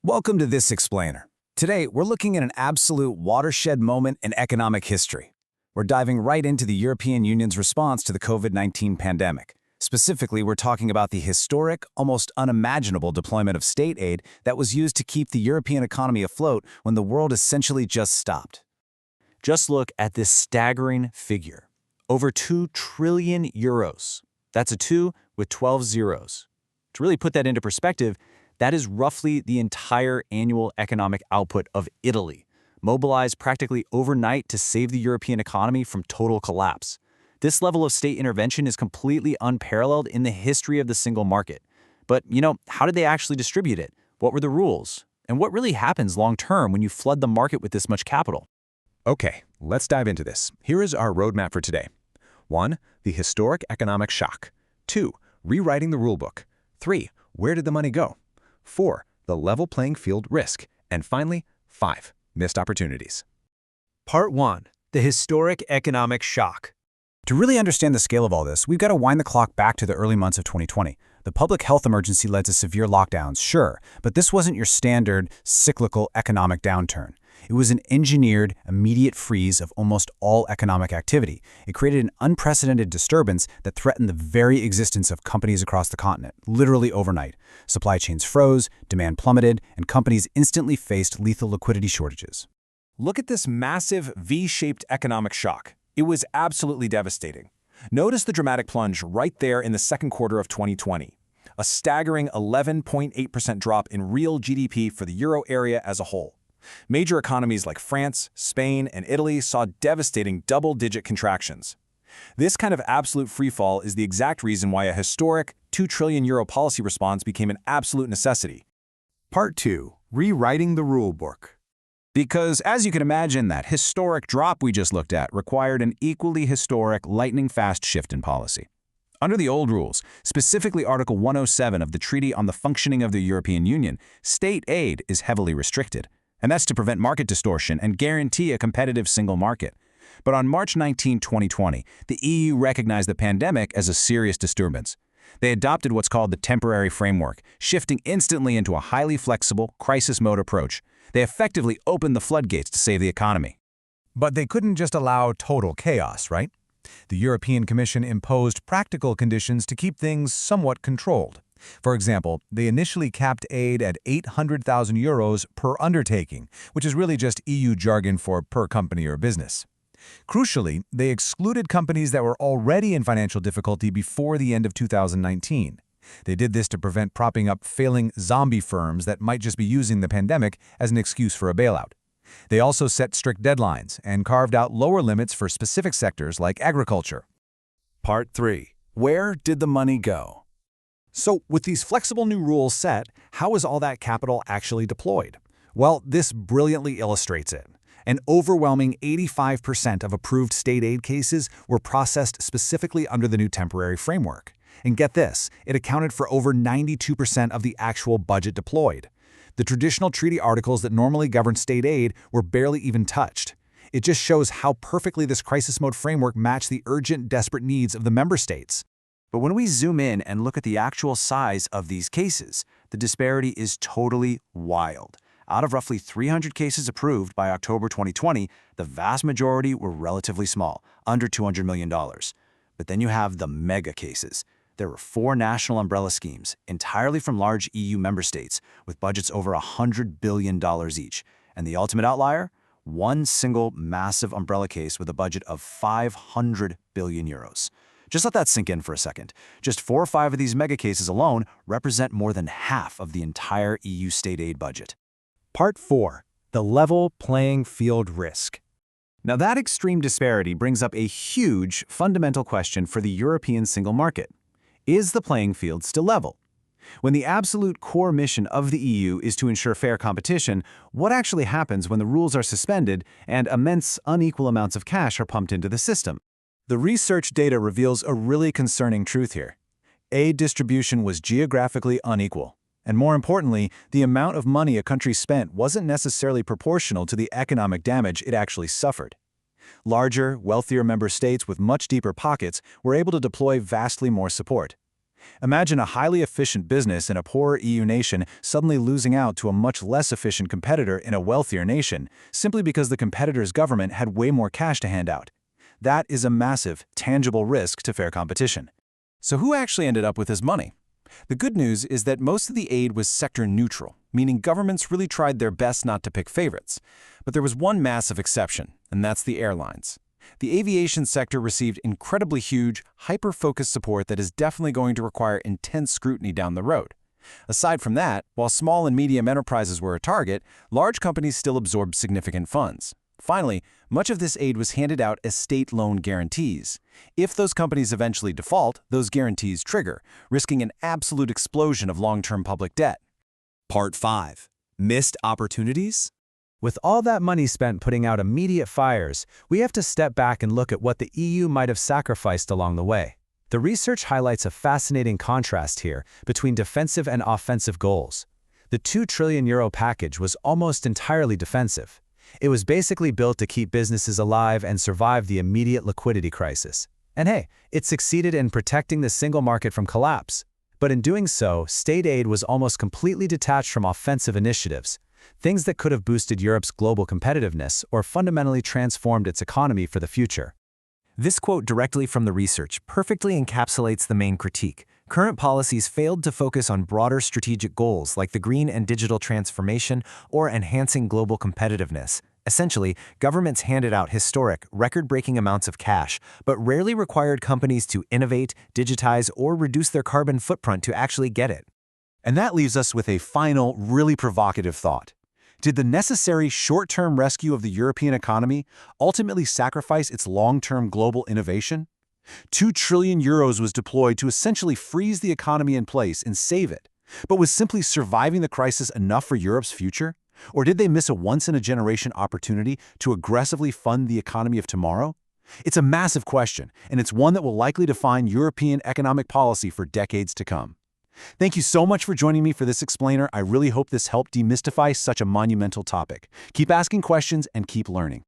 Welcome to This Explainer. Today, we're looking at an absolute watershed moment in economic history. We're diving right into the European Union's response to the COVID-19 pandemic. Specifically, we're talking about the historic, almost unimaginable deployment of state aid that was used to keep the European economy afloat when the world essentially just stopped. Just look at this staggering figure. Over 2 trillion euros. That's a 2 with 12 zeros. To really put that into perspective, that is roughly the entire annual economic output of Italy, mobilized practically overnight to save the European economy from total collapse. This level of state intervention is completely unparalleled in the history of the single market. But, how did they actually distribute it? What were the rules? And what really happens long-term when you flood the market with this much capital? Okay, let's dive into this. Here is our roadmap for today. 1. The historic economic shock. 2. Rewriting the rulebook. 3. Where did the money go? 4. The level playing field risk. And finally, 5. Missed opportunities. Part 1. The historic economic shock. To really understand the scale of all this, we've got to wind the clock back to the early months of 2020. The public health emergency led to severe lockdowns, sure, but this wasn't your standard cyclical economic downturn. It was an engineered, immediate freeze of almost all economic activity. It created an unprecedented disturbance that threatened the very existence of companies across the continent, literally overnight. Supply chains froze, demand plummeted, and companies instantly faced lethal liquidity shortages. Look at this massive V-shaped economic shock. It was absolutely devastating. Notice the dramatic plunge right there in the second quarter of 2020. A staggering 11.8% drop in real GDP for the euro area as a whole. Major economies like France, Spain, and Italy saw devastating double-digit contractions. This kind of absolute freefall is the exact reason why a historic 2 trillion euro policy response became an absolute necessity. Part 2. Rewriting the rulebook. Because, as you can imagine, that historic drop we just looked at required an equally historic, lightning-fast shift in policy. Under the old rules, specifically Article 107 of the Treaty on the Functioning of the European Union, state aid is heavily restricted. And that's to prevent market distortion and guarantee a competitive single market. But on March 19, 2020, the EU recognized the pandemic as a serious disturbance. They adopted what's called the temporary framework, shifting instantly into a highly flexible, crisis mode approach. They effectively opened the floodgates to save the economy. But they couldn't just allow total chaos, right? The European Commission imposed practical conditions to keep things somewhat controlled. For example, they initially capped aid at 800,000 euros per undertaking, which is really just EU jargon for per company or business. Crucially, they excluded companies that were already in financial difficulty before the end of 2019. They did this to prevent propping up failing zombie firms that might just be using the pandemic as an excuse for a bailout. They also set strict deadlines and carved out lower limits for specific sectors like agriculture. Part 3. Where did the money go? So, with these flexible new rules set, how is all that capital actually deployed? Well, this brilliantly illustrates it. An overwhelming 85% of approved state aid cases were processed specifically under the new temporary framework. And get this, it accounted for over 92% of the actual budget deployed. The traditional treaty articles that normally govern state aid were barely even touched. It just shows how perfectly this crisis mode framework matched the urgent, desperate needs of the member states. But when we zoom in and look at the actual size of these cases, the disparity is totally wild. Out of roughly 300 cases approved by October 2020, the vast majority were relatively small, under $200 million. But then you have the mega cases. There were 4 national umbrella schemes, entirely from large EU member states, with budgets over $100 billion each. And the ultimate outlier? One single massive umbrella case with a budget of 500 billion euros. Just let that sink in for a second. Just 4 or 5 of these mega cases alone represent more than half of the entire EU state aid budget. Part 4. The level playing field risk. Now that extreme disparity brings up a huge, fundamental question for the European single market. Is the playing field still level? When the absolute core mission of the EU is to ensure fair competition, what actually happens when the rules are suspended and immense, unequal amounts of cash are pumped into the system? The research data reveals a really concerning truth here. Aid distribution was geographically unequal. And more importantly, the amount of money a country spent wasn't necessarily proportional to the economic damage it actually suffered. Larger, wealthier member states with much deeper pockets were able to deploy vastly more support. Imagine a highly efficient business in a poorer EU nation suddenly losing out to a much less efficient competitor in a wealthier nation, simply because the competitor's government had way more cash to hand out. That is a massive, tangible risk to fair competition. So who actually ended up with this money? The good news is that most of the aid was sector neutral, meaning governments really tried their best not to pick favorites. But there was one massive exception, and that's the airlines. The aviation sector received incredibly huge, hyper-focused support that is definitely going to require intense scrutiny down the road. Aside from that, while small and medium enterprises were a target, large companies still absorbed significant funds. Finally, much of this aid was handed out as state loan guarantees. If those companies eventually default, those guarantees trigger, risking an absolute explosion of long-term public debt. Part 5. Missed opportunities? With all that money spent putting out immediate fires, we have to step back and look at what the EU might have sacrificed along the way. The research highlights a fascinating contrast here between defensive and offensive goals. The €2 trillion package was almost entirely defensive. It was basically built to keep businesses alive and survive the immediate liquidity crisis. And hey, it succeeded in protecting the single market from collapse. But in doing so, state aid was almost completely detached from offensive initiatives, things that could have boosted Europe's global competitiveness or fundamentally transformed its economy for the future. This quote directly from the research perfectly encapsulates the main critique. Current policies failed to focus on broader strategic goals like the green and digital transformation or enhancing global competitiveness. Essentially, governments handed out historic, record-breaking amounts of cash, but rarely required companies to innovate, digitize, or reduce their carbon footprint to actually get it. And that leaves us with a final, really provocative thought. Did the necessary short-term rescue of the European economy ultimately sacrifice its long-term global innovation? €2 trillion was deployed to essentially freeze the economy in place and save it. But was simply surviving the crisis enough for Europe's future? Or did they miss a once-in-a-generation opportunity to aggressively fund the economy of tomorrow? It's a massive question, and it's one that will likely define European economic policy for decades to come. Thank you so much for joining me for this explainer. I really hope this helped demystify such a monumental topic. Keep asking questions and keep learning.